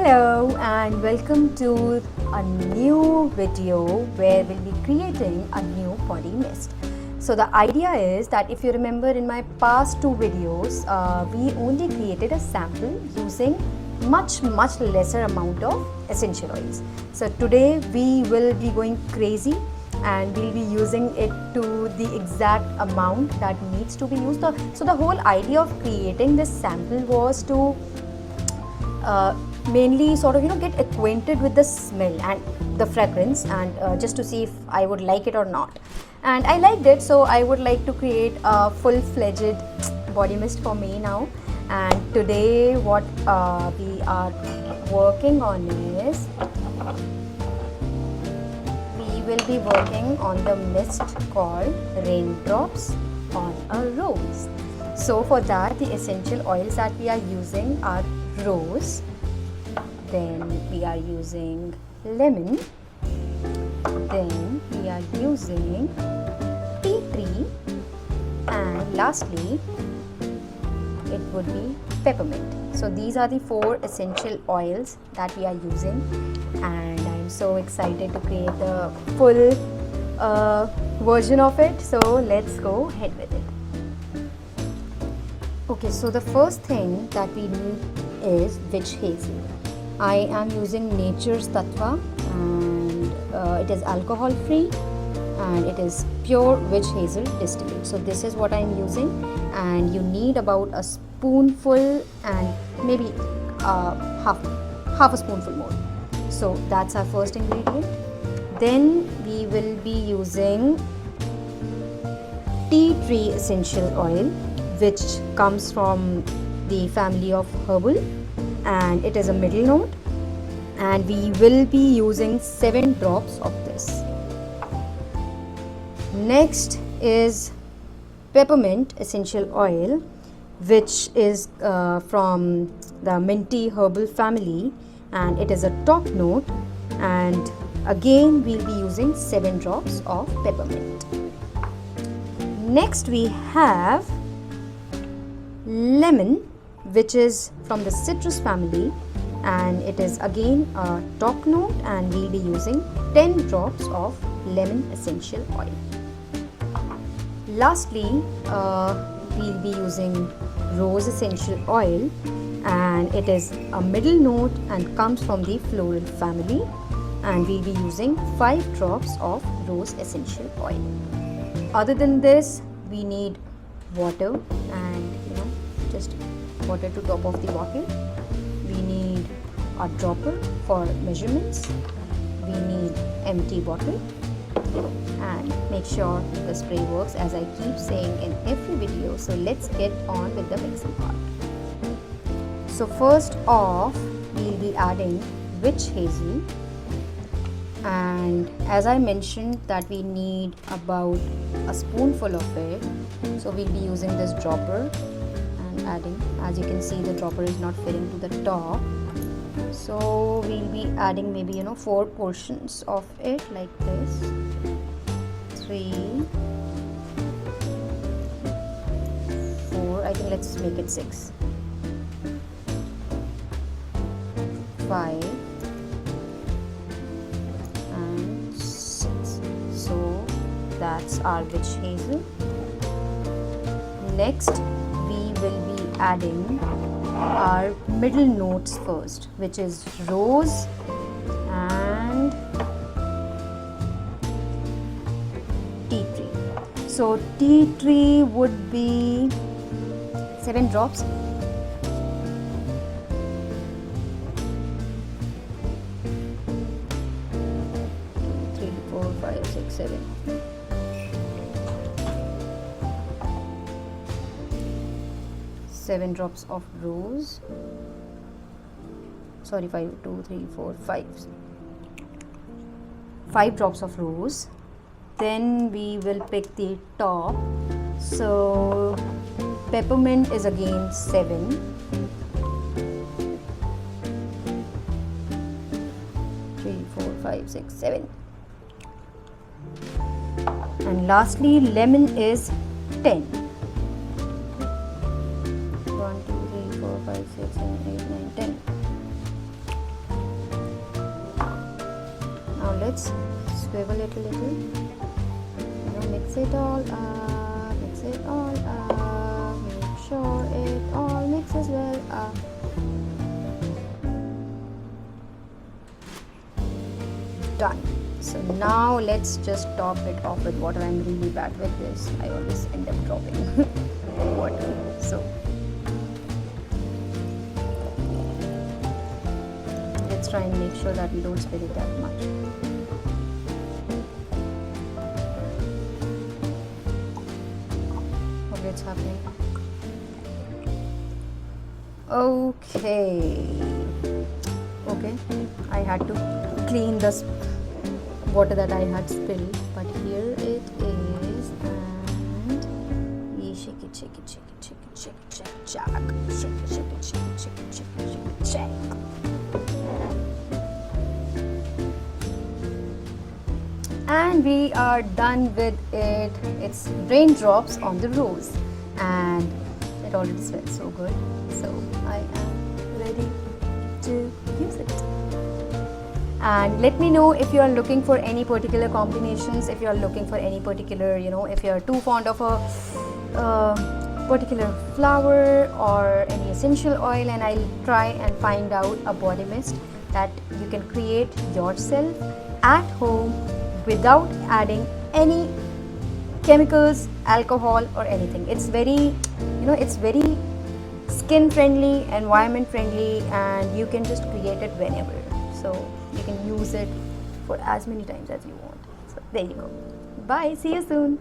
Hello and welcome to a new video where we'll be creating a new body mist. So the idea is that if you remember in my past two videos, we only created a sample using much lesser amount of essential oils. So today we will be going crazy and we'll be using it to the exact amount that needs to be used. So the whole idea of creating this sample was to mainly sort of get acquainted with the smell and the fragrance and just to see if I would like it or not. And I liked it, so I would like to create a full-fledged body mist for me now. And today what we are working on is we will be working on the mist called Raindrops on a Rose. So for that, the essential oils that we are using are rose, then we are using lemon, then we are using tea tree, and lastly it would be peppermint. So these are the four essential oils that we are using, and I'm so excited to create the full version of it. So let's go ahead with it. Okay, so the first thing that we need is witch hazel. I am using Nature's Tattva, and it is alcohol free and it is pure witch hazel distillate. So this is what I am using, and you need about a spoonful and maybe half a spoonful more. So that's our first ingredient. Then we will be using tea tree essential oil, which comes from the family of herbal, and it is a middle note, and we will be using 7 drops of this. Next is peppermint essential oil, which is from the minty herbal family, and it is a top note, and again we'll be using 7 drops of peppermint. Next we have lemon, which is from the citrus family, and it is again a top note, and we'll be using 10 drops of lemon essential oil. Lastly, we'll be using rose essential oil, and it is a middle note and comes from the floral family, and we'll be using 5 drops of rose essential oil. Other than this, we need water, and just water to top of the bottle. We need a dropper for measurements. We need empty bottle, and make sure the spray works, as I keep saying in every video. So let's get on with the mixing part. So first off, we'll be adding witch hazel, and as I mentioned that we need about a spoonful of it, so we'll be using this dropper and adding. As you can see, the dropper is not filling to the top, so we'll be adding maybe 4 portions of it like this. 3, 4, I think let's make it 6, 5 and 6. So that's our witch hazel. Next we will be adding our middle notes first, which is rose and tea tree. So tea tree would be 7 drops. Three, 4, 5, 6, 7. Seven drops of rose. Sorry, 5, 2, 3, 4, 5. 5 drops of rose. Then we will pick the top. So peppermint is again 7. 3, 4, 5, 6, 7. And lastly, lemon is 10. 1, 2, 3, 4, 5, 6, 7, 8, 9, 10. let's swivel it a little. Mix it all up, mix it all up, make sure it all mixes well up. Done. So now let's just top it off with water. I'm really bad with this. I always end up dropping water. So let's try and make sure that we don't spill it that much. Okay, it's happening. Okay, I had to clean this water that I had spilled, but here it is, and ye shake it, shake it, shake it, shake it, shake it, shake it, shake it, shake it, shake it, shake it, shake it, shake it, shake it, shake it. And we are done with it. It's raindrops on the rose, and it already smells so good. So I am ready to use it. And let me know if you are looking for any particular combinations, if you are looking for any particular, if you are too fond of a particular flower or any essential oil, and I'll try and find out a body mist that you can create yourself at home without adding any chemicals, alcohol or anything. It's very, it's very skin friendly, environment friendly, and you can just create it whenever. So you can use it for as many times as you want. So there you go. Bye. See you soon.